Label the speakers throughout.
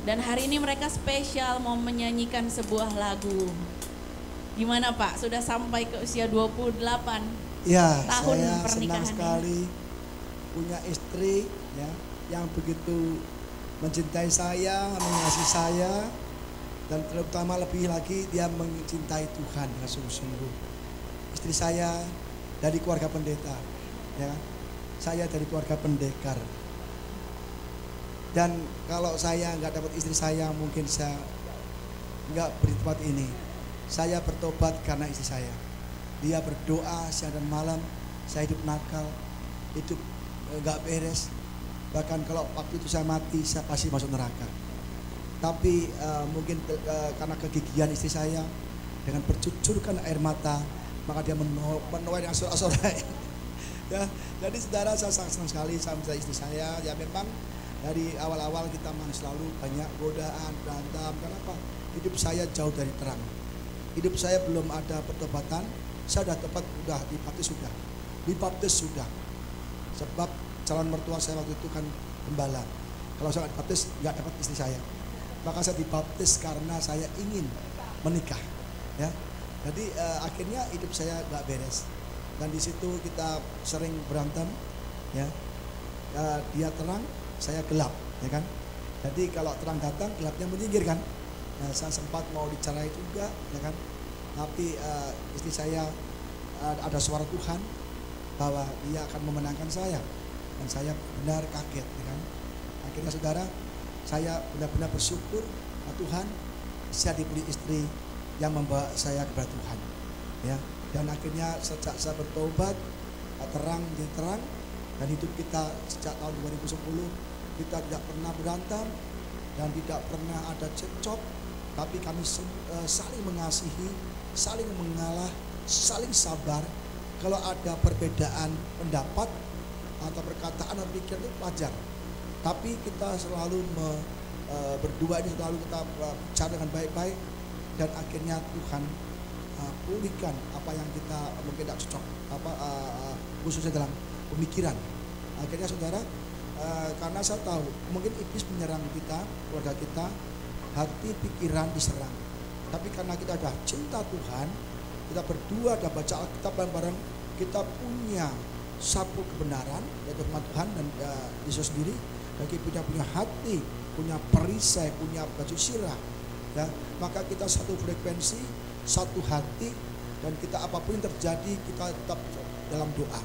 Speaker 1: Dan hari ini mereka spesial mau menyanyikan sebuah lagu. Gimana Pak? Sudah sampai ke usia 28
Speaker 2: Ya,
Speaker 1: tahun
Speaker 2: saya senang
Speaker 1: pernikahan
Speaker 2: sekali punya istri ya yang begitu mencintai saya, mengasihi saya, dan terutama lebih lagi dia mencintai Tuhan dengan sungguh-sungguh. Istri saya dari keluarga pendeta, ya, saya dari keluarga pendekar. Dan kalau saya nggak dapat istri saya, mungkin saya nggak beri tempat ini. Saya bertobat karena istri saya. Dia berdoa siang dan malam. Saya hidup nakal, hidup nggak beres. Bahkan kalau waktu itu saya mati, saya pasti masuk neraka. Tapi mungkin karena kegigihan istri saya dengan bercucurkan air mata, maka dia menuai dengan sorak-sorai. Ya, jadi saudara, saya sangat senang sekali sama istri saya. Ya memang dari awal-awal kita memang selalu banyak godaan, berantem. Kenapa? Hidup saya jauh dari terang. Hidup saya belum ada pertobatan. Saya sudah tepat, sudah dibaptis sudah. Sebab calon mertua saya waktu itu kan gembala. Kalau saya nggak dibaptis, nggak dapat istri saya. Maka saya dibaptis karena saya ingin menikah. Ya, jadi akhirnya hidup saya nggak beres. Dan di situ kita sering berantem. Ya, dia terang, saya gelap, ya kan. Jadi kalau terang datang, gelapnya menyingkir kan. Nah, saya sempat mau dicerai juga, ya kan. Tapi istri saya ada suara Tuhan bahwa dia akan memenangkan saya, dan saya benar kaget, ya kan. Akhirnya saudara, saya benar-benar bersyukur Tuhan, saya diberi istri yang membawa saya kepada Tuhan, ya. Dan akhirnya sejak saya bertobat, terang jadi terang, dan hidup kita sejak tahun 2010 kita tidak pernah berantem dan tidak pernah ada cekcok, tapi kami saling mengasihi, saling mengalah, saling sabar. Kalau ada perbedaan pendapat atau perkataan atau pikiran itu wajar, tapi kita selalu berdua ini selalu kita bicara dengan baik-baik, dan akhirnya Tuhan pulihkan apa yang kita mungkin tidak cocok, khususnya dalam pemikiran. Akhirnya saudara, karena saya tahu mungkin iblis menyerang kita, keluarga kita, hati pikiran diserang. Tapi karena kita ada cinta Tuhan, kita berdua ada baca Alkitab bareng-bareng, kita punya satu kebenaran yaitu firman Tuhan dan Yesus sendiri, dan kita punya hati, punya perisai, punya baju sirah, ya, maka kita satu frekuensi, satu hati, dan kita apapun yang terjadi kita tetap dalam doa.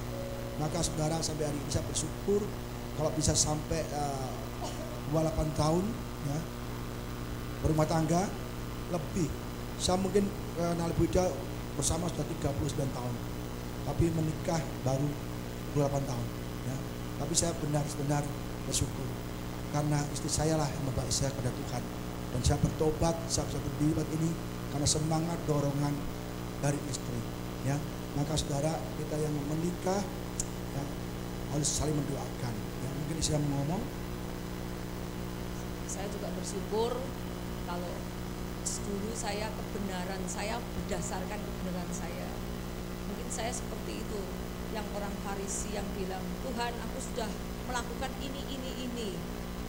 Speaker 2: Maka saudara, sampai hari ini saya bersyukur kalau bisa sampai 28 tahun, ya, berumah tangga lebih. Saya mungkin kenal Bu Ida bersama sudah 39 tahun, tapi menikah baru 28 tahun, ya. Tapi saya benar-benar bersyukur karena istri saya lah yang membawa saya kepada Tuhan, dan saya bertobat, saya bisa berdiri ini karena semangat dorongan dari istri, ya. Maka saudara, kita yang menikah, ya, harus saling mendoakan, ya. Mungkin istri yang ngomong.
Speaker 3: Saya juga bersyukur kalau dulu saya kebenaran saya berdasarkan kebenaran saya. Mungkin saya seperti itu, yang orang Farisi yang bilang, Tuhan aku sudah melakukan ini.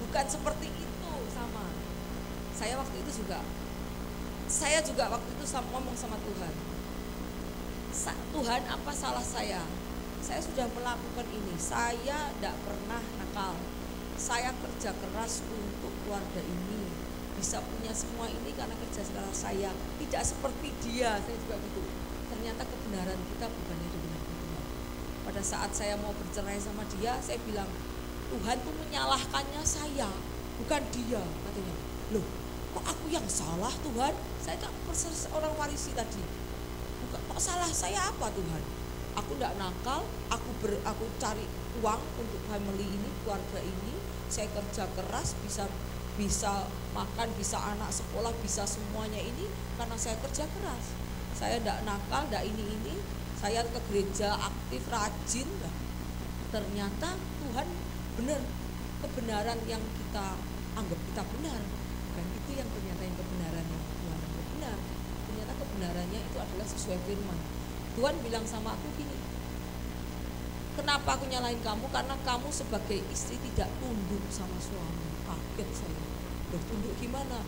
Speaker 3: Bukan seperti itu sama. Saya waktu itu juga waktu itu ngomong sama Tuhan, Tuhan apa salah saya? Saya sudah melakukan ini, saya tidak pernah nakal, saya kerja keras untuk keluarga ini, bisa punya semua ini karena kerja keras saya, tidak seperti dia. Saya juga gitu. Ternyata kebenaran kita bukan itu benar. Pada saat saya mau bercerai sama dia, saya bilang, Tuhan tuh menyalahkannya saya, bukan dia. Katanya, loh kok aku yang salah Tuhan? Saya kan orang Farisi tadi. Bukan, kok salah saya apa Tuhan? Aku tidak nakal, aku cari uang untuk family ini, keluarga ini. Saya kerja keras, bisa makan, bisa anak sekolah, bisa semuanya ini karena saya kerja keras. Saya tidak nakal, tidak ini. Saya ke gereja aktif, rajin. Ternyata Tuhan benar, kebenaran yang kita anggap kita benar, dan itu yang ternyata yang kebenaran yang Tuhan anggap benar. Ternyata kebenarannya itu adalah sesuai firman. Tuhan bilang sama aku gini, Kenapa aku nyalahin kamu? Karena kamu sebagai istri tidak tunduk sama suami. Kaget saya. Bertunduk gimana?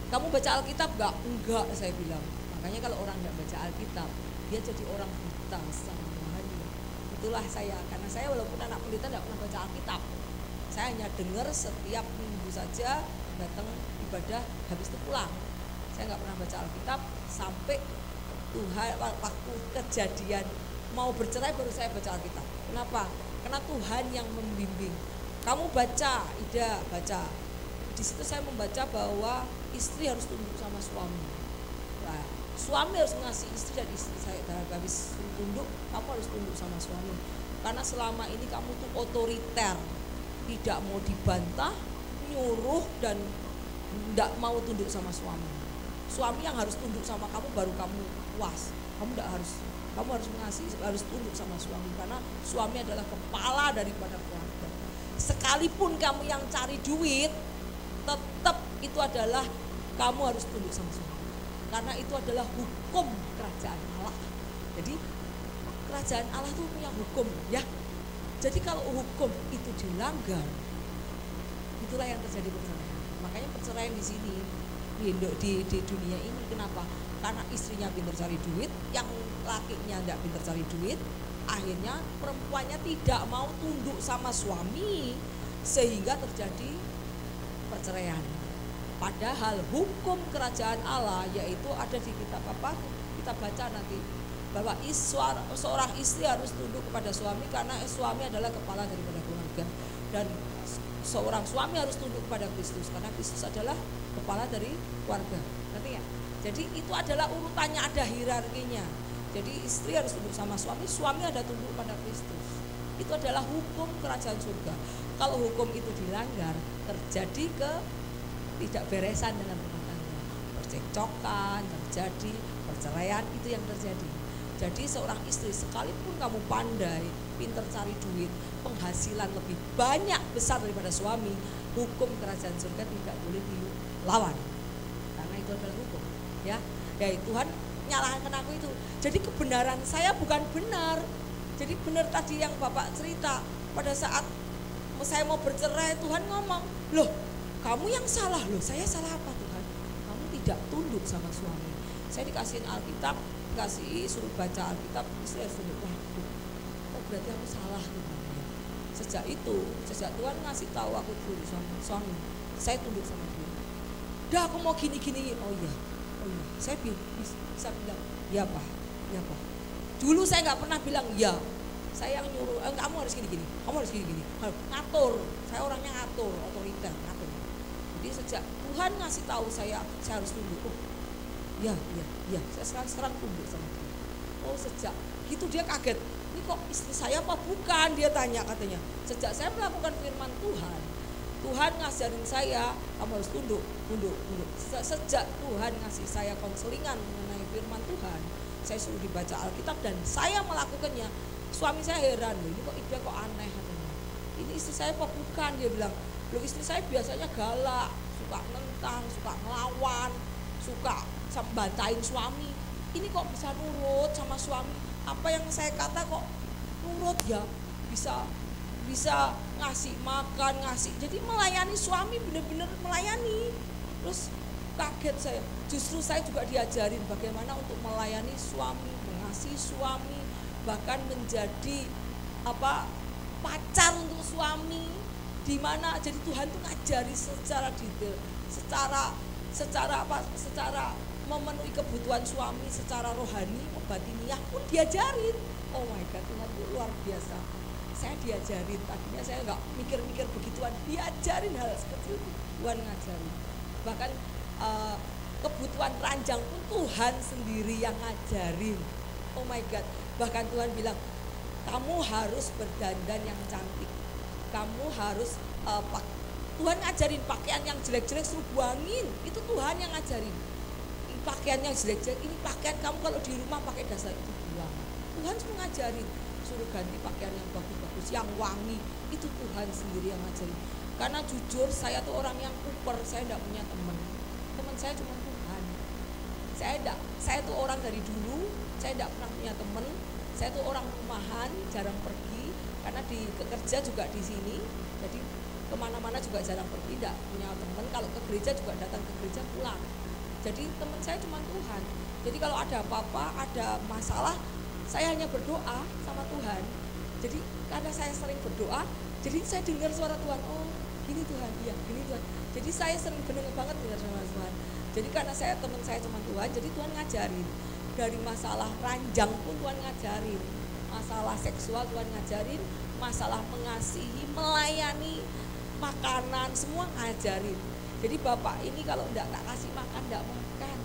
Speaker 3: Kamu baca Alkitab gak? Enggak, saya bilang. Makanya kalau orang gak baca Alkitab, dia jadi orang buta sama rohani. Itulah saya, karena saya walaupun anak pelita gak pernah baca Alkitab. Saya hanya dengar setiap minggu saja, datang ibadah, habis itu pulang. Saya gak pernah baca Alkitab sampai Tuhan waktu kejadian mau bercerai baru saya baca Alkitab. Kenapa? Karena Tuhan yang membimbing. Kamu baca, Ida baca. Di situ saya membaca bahwa istri harus tunduk sama suami. Nah, suami harus mengasihi istri dan istri saya habis tunduk, kamu harus tunduk sama suami. Karena selama ini kamu tuh otoriter, tidak mau dibantah, nyuruh dan tidak mau tunduk sama suami. Suami yang harus tunduk sama kamu baru kamu puas. Kamu harus mengasihi, harus tunduk sama suami karena suami adalah kepala daripada keluarga. Sekalipun kamu yang cari duit, tetap itu adalah kamu harus tunduk sama suami. Karena itu adalah hukum kerajaan Allah. Jadi kerajaan Allah itu punya hukum, ya. Jadi kalau hukum itu dilanggar, itulah yang terjadi perceraian. Makanya perceraian di sini di dunia ini kenapa? Karena istrinya pintar cari duit, yang lakinya tidak pintar cari duit, akhirnya perempuannya tidak mau tunduk sama suami sehingga terjadi perceraian. Padahal hukum kerajaan Allah yaitu ada di kitab apa? Kita baca nanti bahwa seorang istri harus tunduk kepada suami karena suami adalah kepala daripada keluarga, dan seorang suami harus tunduk kepada Kristus karena Kristus adalah kepala dari keluarga. Ngerti ya? Jadi itu adalah urutannya, ada hierarkinya. Jadi istri harus tunduk sama suami, suami ada tunduk pada Kristus. Itu adalah hukum kerajaan surga. Kalau hukum itu dilanggar, terjadi tidak beresan dalam rumah tangga. Percekcokan terjadi, perceraian itu yang terjadi. Jadi seorang istri sekalipun kamu pandai, pintar cari duit, penghasilan lebih banyak besar daripada suami, hukum kerajaan surga tidak boleh dilawan. Karena itu adalah hukum. Ya Tuhan nyalahkan aku itu. Jadi kebenaran saya bukan benar. Jadi benar tadi yang Bapak cerita, pada saat saya mau bercerai Tuhan ngomong, loh kamu yang salah. Loh saya salah apa Tuhan? Kamu tidak tunduk sama suami. Saya dikasihin Alkitab, suruh baca Alkitab, istri harus tunduk. Waduh, oh berarti aku salah Tuhan. Sejak Tuhan ngasih tahu aku tunduk sama suami, saya tunduk sama dia. Dah aku mau gini-gini. Oh iya, saya bisa bilang ya Pak. Dulu saya nggak pernah bilang ya. Saya yang nyuruh, kamu harus gini-gini, kamu harus gini-gini. Ngatur, saya orangnya ngatur, otoriter, ngatur. Jadi sejak Tuhan ngasih tahu saya harus tunduk. Oh, ya, saya sekarang tunduk sama dia. Oh sejak gitu dia kaget. Ini kok istri saya apa bukan? Dia tanya katanya. Sejak saya melakukan firman Tuhan ngajarin saya, kamu harus tunduk. Sejak Tuhan ngasih saya konselingan mengenai firman Tuhan, saya suruh dibaca Alkitab dan saya melakukannya. Suami saya heran, loh ini kok Ida kok aneh katanya. Ini istri saya apa bukan? Dia bilang, loh istri saya biasanya galak, suka nentang, suka ngelawan, suka bantahin suami. Ini kok bisa nurut sama suami? Apa yang saya kata kok nurut ya? Bisa ngasih makan, jadi melayani suami, benar-benar melayani. Terus kaget saya, justru saya juga diajarin bagaimana untuk melayani suami, mengasihi suami, bahkan menjadi pacar untuk suami. Di mana jadi Tuhan tuh ngajari secara detail, secara memenuhi kebutuhan suami, secara rohani, batiniah pun diajarin. Oh my God, Tuhan itu luar biasa. Saya diajarin, tadinya saya nggak mikir-mikir begituan, diajarin hal seperti itu, Tuhan ngajarin. Bahkan kebutuhan ranjang pun Tuhan sendiri yang ngajarin. Oh my God, bahkan Tuhan bilang, kamu harus berdandan yang cantik, kamu harus Tuhan ngajarin pakaian yang jelek-jelek suruh buangin, itu Tuhan yang ngajarin. Pakaian yang jelek-jelek, ini pakaian kamu kalau di rumah pakai dasar itu buang. Tuhan suruh ngajarin, suruh ganti pakaian yang bagus-bagus, yang wangi, itu Tuhan sendiri yang ngajarin. Karena jujur saya tuh orang yang kuper, saya tidak punya teman saya cuma Tuhan. Saya tuh orang dari dulu, saya tidak pernah punya teman. Saya tuh orang rumahan, jarang pergi. karena di kerja juga di sini, jadi kemana-mana juga jarang pergi, tidak punya teman. Kalau ke gereja juga datang ke gereja pulang. Jadi teman saya cuma Tuhan. Jadi kalau ada apa-apa, ada masalah, saya hanya berdoa sama Tuhan. Jadi karena saya sering berdoa, jadi saya dengar suara Tuhan. Oh gini Tuhan, iya gini Tuhan. Jadi saya sering benar banget dengar suara Tuhan. Jadi karena teman saya cuma Tuhan, jadi Tuhan ngajarin. Dari masalah ranjang pun Tuhan ngajarin, masalah seksual Tuhan ngajarin, masalah mengasihi, melayani, makanan, semua ngajarin. Jadi bapak ini kalau enggak tak kasih makan, enggak makan.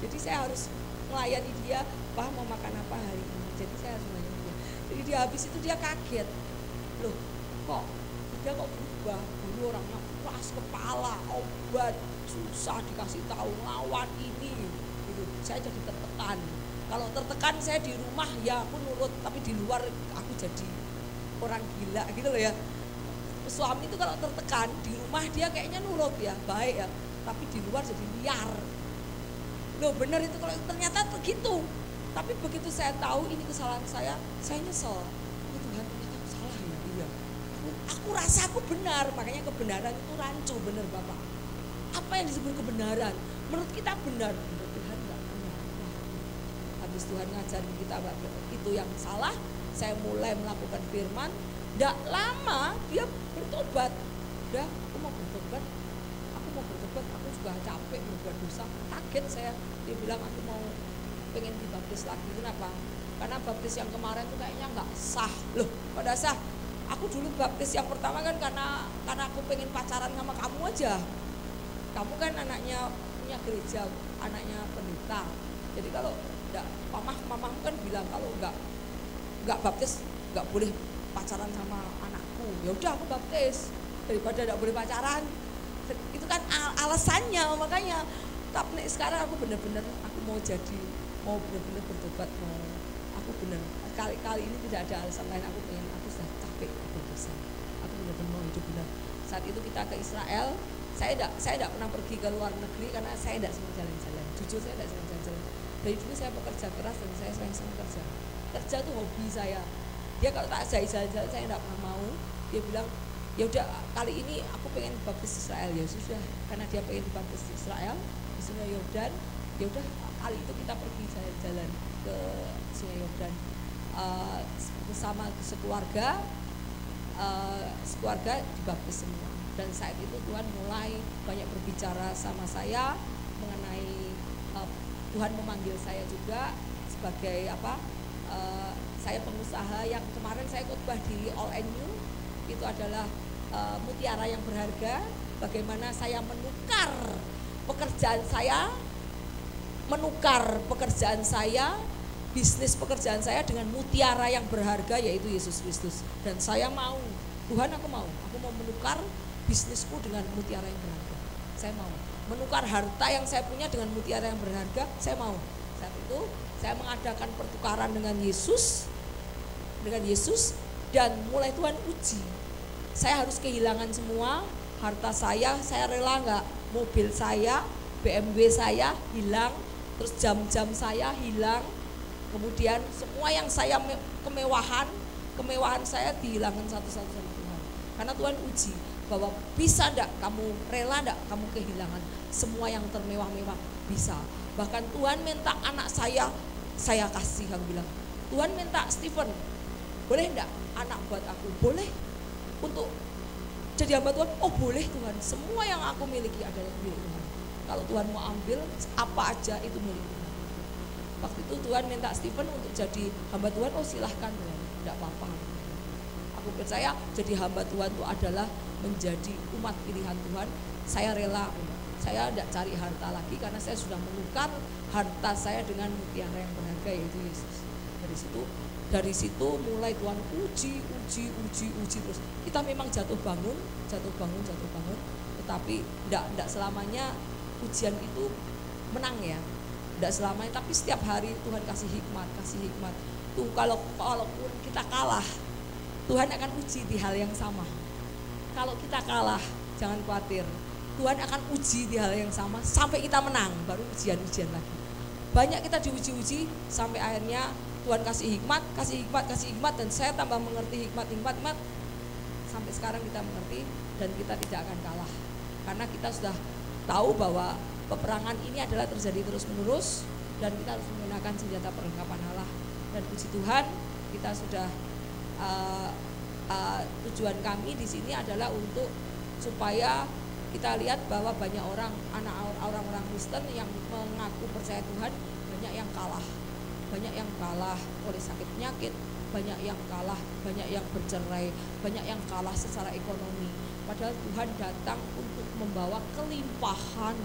Speaker 3: Jadi saya harus melayani dia, Pak mau makan apa hari ini. Jadi saya harus melayani dia. Jadi dia habis itu dia kaget. Loh kok dia kok berubah? Dulu orangnya keras kepala, obat, susah dikasih tahu, lawan ini. Gitu. Saya jadi tertekan. Kalau tertekan saya di rumah ya aku nurut, tapi di luar aku jadi orang gila gitu loh ya. Suami itu kalau tertekan di rumah dia kayaknya nurut ya, baik ya, tapi di luar jadi liar. Loh benar itu kalau ternyata begitu. Tapi begitu saya tahu ini kesalahan saya nyesel. Oh Tuhan ternyata aku salah ya, iya. Aku rasa aku benar, makanya kebenaran itu rancu, benar Bapak. Apa yang disebut kebenaran? Menurut kita benar, menurut Tuhan enggak benar. Habis Tuhan ngajarin kita itu yang salah, saya mulai melakukan firman. Tidak lama dia bertobat. Udah, aku mau bertobat, aku juga capek berbuat dosa. Kaget saya, dia bilang aku mau pengen dibaptis lagi. Kenapa? Karena baptis yang kemarin tuh kayaknya nggak sah. Loh, pada sah. Aku dulu baptis yang pertama kan karena aku pengen pacaran sama kamu aja. Kamu kan anaknya punya gereja, anaknya pendeta. Jadi kalau enggak, mamamu kan bilang kalau enggak baptis nggak boleh pacaran sama anakku. Ya udah aku baptis daripada tidak boleh pacaran. Itu kan alasannya, makanya. Tapi sekarang aku benar-benar aku mau benar-benar bertobat, aku benar kali ini tidak ada alasan lain. Aku sudah capek berdosa. Aku benar-benar mau hidup benar. Saat itu kita ke Israel, saya tidak pernah pergi ke luar negeri karena saya tidak senang jalan-jalan. Jujur saya tidak senang jalan-jalan. Dari dulu saya bekerja keras dan saya senang kerja. Kerja itu hobi saya. Dia kalau tak ajak jalan-jalan saya tidak pernah mau. Dia bilang ya udah kali ini aku pengen baptis Israel. Ya sudah, karena dia pengen baptis Israel di Sungai Yordan. Ya udah kali itu kita pergi jalan-jalan ke Sungai Yordan bersama sekeluarga dibaptis semua. Dan saat itu Tuhan mulai banyak berbicara sama saya mengenai Tuhan memanggil saya juga sebagai saya pengusaha yang kemarin saya khotbah di All NU. Itu adalah mutiara yang berharga. Bagaimana saya menukar pekerjaan saya, bisnis pekerjaan saya dengan mutiara yang berharga, yaitu Yesus Kristus. Dan saya mau, Tuhan aku mau menukar bisnisku dengan mutiara yang berharga. Saya mau menukar harta yang saya punya dengan mutiara yang berharga. Saya mau. Saat itu saya mengadakan pertukaran dengan Yesus, dan mulai Tuhan uji. Saya harus kehilangan semua harta saya rela nggak? Mobil saya, BMW saya hilang, terus jam-jam saya hilang, kemudian semua yang saya kemewahan saya dihilangkan satu-satu sama Tuhan. Karena Tuhan uji bahwa bisa enggak kamu, rela enggak kamu kehilangan semua yang termewah-mewah? Bisa. Bahkan Tuhan minta anak saya kasih, aku bilang. Tuhan minta Stephen, boleh enggak anak buat aku? Boleh. Untuk jadi hamba Tuhan, oh boleh Tuhan. Semua yang aku miliki adalah milik Tuhan. Kalau Tuhan mau ambil apa aja itu milik Tuhan. Waktu itu Tuhan minta Stephen untuk jadi hamba Tuhan, oh silahkan Tuhan, enggak apa-apa. Aku percaya jadi hamba Tuhan itu adalah menjadi umat pilihan Tuhan. Saya rela, saya tidak cari harta lagi karena saya sudah menukar harta saya dengan mutiara yang berharga, yaitu Yesus. Dari situ mulai Tuhan uji terus. Kita memang jatuh bangun, tetapi tidak selamanya ujian itu menang ya. Tidak selamanya, tapi setiap hari Tuhan kasih hikmat. Tuh kalaupun kita kalah, Tuhan akan uji di hal yang sama. Kalau kita kalah, jangan khawatir. Tuhan akan uji di hal yang sama sampai kita menang, baru ujian lagi. Banyak kita diuji-uji sampai akhirnya Tuhan kasih hikmat, dan saya tambah mengerti hikmat. Sampai sekarang kita mengerti dan kita tidak akan kalah. Karena kita sudah tahu bahwa peperangan ini adalah terjadi terus-menerus dan kita harus menggunakan senjata perlengkapan Allah. Dan puji Tuhan, kita sudah tujuan kami di sini adalah untuk supaya kita lihat bahwa banyak orang-orang Kristen yang mengaku percaya Tuhan, banyak yang kalah oleh sakit penyakit, banyak yang kalah, banyak yang bercerai, banyak yang kalah secara ekonomi. Padahal Tuhan datang untuk membawa kelimpahan.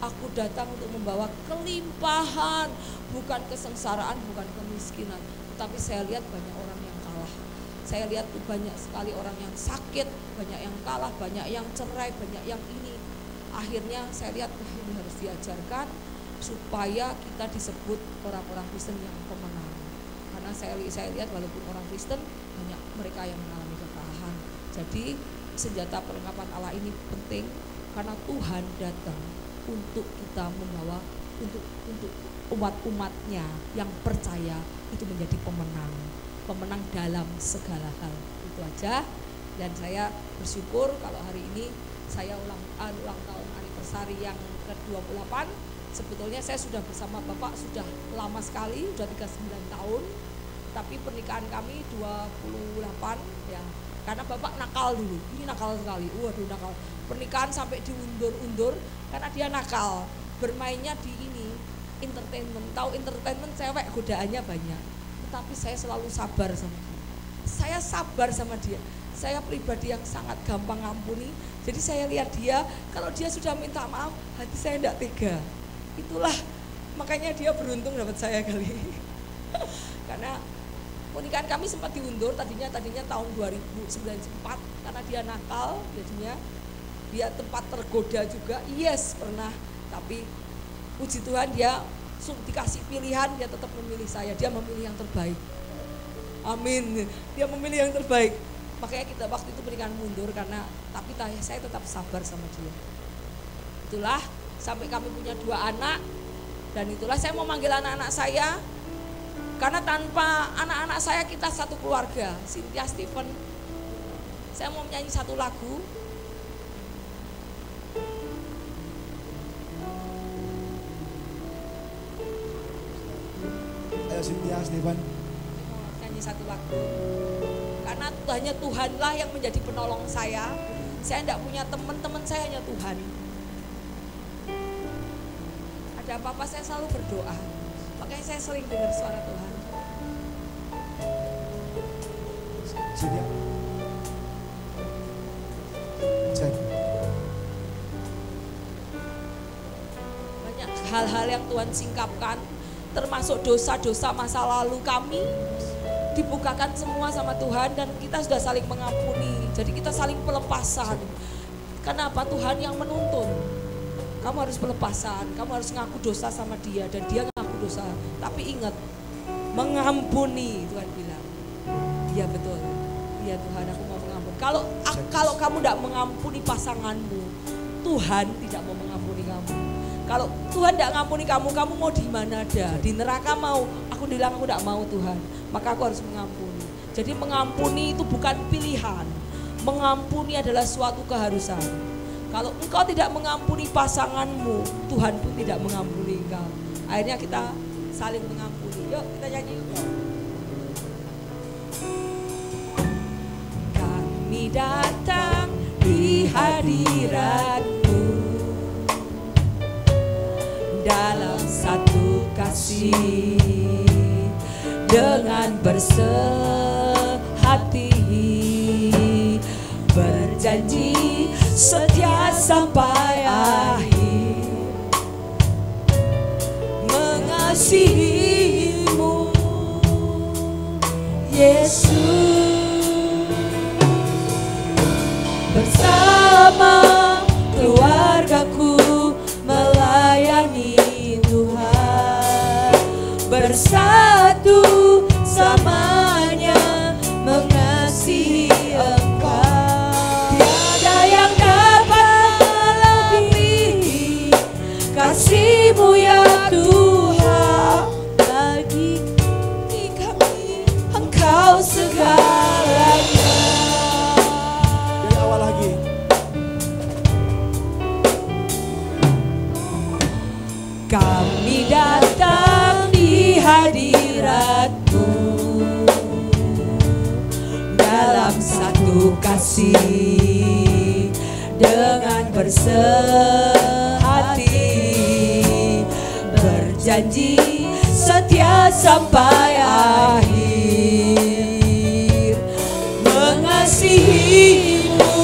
Speaker 3: Aku datang untuk membawa kelimpahan, bukan kesengsaraan, bukan kemiskinan. Tetapi saya lihat banyak orang yang kalah. Saya lihat tuh banyak sekali orang yang sakit, banyak yang kalah, banyak yang cerai, banyak yang ini. Akhirnya saya lihat ini harus diajarkan supaya kita disebut orang-orang Kristen yang pemenang. Karena saya lihat walaupun orang Kristen banyak mereka yang mengalami kekalahan. Jadi senjata perlengkapan Allah ini penting karena Tuhan datang untuk kita membawa untuk umat-umatnya yang percaya itu menjadi pemenang dalam segala hal. Itu aja. Dan saya bersyukur kalau hari ini saya ulang tahun anniversary yang ke-28. Sebetulnya saya sudah bersama Bapak sudah lama sekali, sudah 39 tahun. Tapi pernikahan kami 28 ya. Karena Bapak nakal dulu, ini nakal sekali, waduh nakal. Pernikahan sampai diundur-undur karena dia nakal. Bermainnya di ini, entertainment. Tahu entertainment cewek godaannya banyak. Tetapi saya selalu sabar sama dia. Saya sabar sama dia. Saya pribadi yang sangat gampang ngampuni. Jadi saya lihat dia, kalau dia sudah minta maaf, hati saya tidak tega. Itulah makanya dia beruntung dapat saya kali. Karena pernikahan kami sempat diundur tadinya tahun 2094 karena dia nakal, jadinya dia tempat tergoda juga. Yes, pernah. Tapi puji Tuhan dia dikasih pilihan, dia tetap memilih saya. Dia memilih yang terbaik. Amin. Dia memilih yang terbaik. Makanya kita waktu itu pernikahan mundur karena tapi saya tetap sabar sama dia. Itulah sampai kami punya 2 anak dan itulah saya mau manggil anak-anak saya. Karena tanpa anak-anak saya kita satu keluarga. Cynthia, Stephen, saya mau menyanyi satu lagu.
Speaker 2: Ayo Cynthia, Stephen.
Speaker 3: Mau nyanyi satu lagu. Karena hanya Tuhanlah yang menjadi penolong saya. Saya tidak punya teman-teman, saya hanya Tuhan. Ada apa-apa saya selalu berdoa. Makanya saya sering dengar suara Tuhan.
Speaker 2: Cynthia. Cek.
Speaker 3: Banyak hal-hal yang Tuhan singkapkan, termasuk dosa-dosa masa lalu kami, dibukakan semua sama Tuhan dan kita sudah saling mengampuni. Jadi kita saling pelepasan. Kenapa? Tuhan yang menuntun. Kamu harus pelepasan, kamu harus ngaku dosa sama dia dan dia ngaku dosa. Tapi ingat, mengampuni, Tuhan bilang. Iya betul. Iya Tuhan, aku mau mengampuni. Kalau kamu tidak mengampuni pasanganmu, Tuhan tidak mau mengampuni kamu. Kalau Tuhan tidak mengampuni kamu, kamu mau di mana ada? Di neraka mau? Aku bilang aku tidak mau Tuhan. Maka aku harus mengampuni. Jadi mengampuni itu bukan pilihan. Mengampuni adalah suatu keharusan. Kalau engkau tidak mengampuni pasanganmu, Tuhan pun tidak mengampuni engkau. Akhirnya kita saling mengampuni. Yuk kita nyanyi yuk. Kami datang di hadirat-Mu dalam satu kasih dengan bersehati berjanji setia sampai akhir mengasihi-Mu Yesus. Bersama keluargaku melayani Tuhan, bersatu samanya mengasihi Engkau. Tiada yang dapat melebihi kasih-Mu ya Tuhan bagi
Speaker 2: lagi.
Speaker 3: Kami datang di hadirat-Mu dalam satu kasih dengan bersehati, berjanji setia sampai akhir, mengasihi-Mu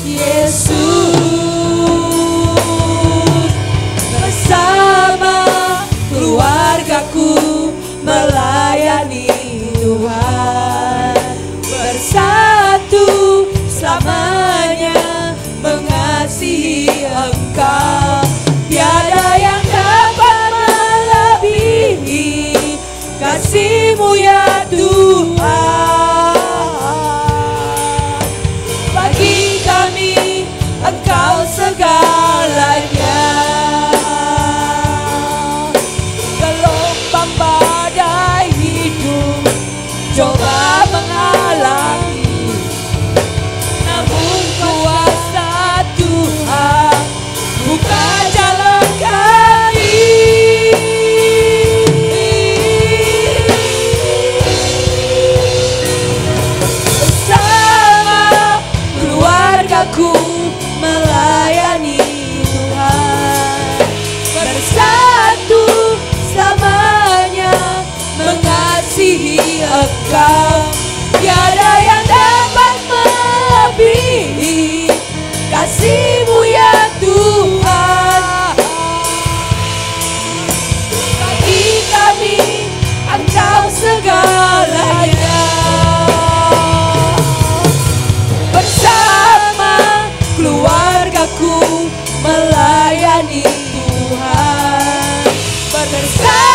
Speaker 3: Yesus. Bersama keluargaku melayani Tuhan, bersatu selamanya mengasihi Engkau. Tiada yang dapat melebihi kasih-Mu ya Tuhan. Bagi kami Engkau segalanya. Gelombang badai hidup coba menghalangi, namun kuasa Tuhan buka jalan kami. Bersama keluargaku melayani Tuhan, bersatu selamanya mengasihi Engkau. Tiada yang dapat melebihi kasih-Mu ya Tuhan. Bagi kami Engkau segalanya. Bersama keluargaku melayani Tuhan, bersama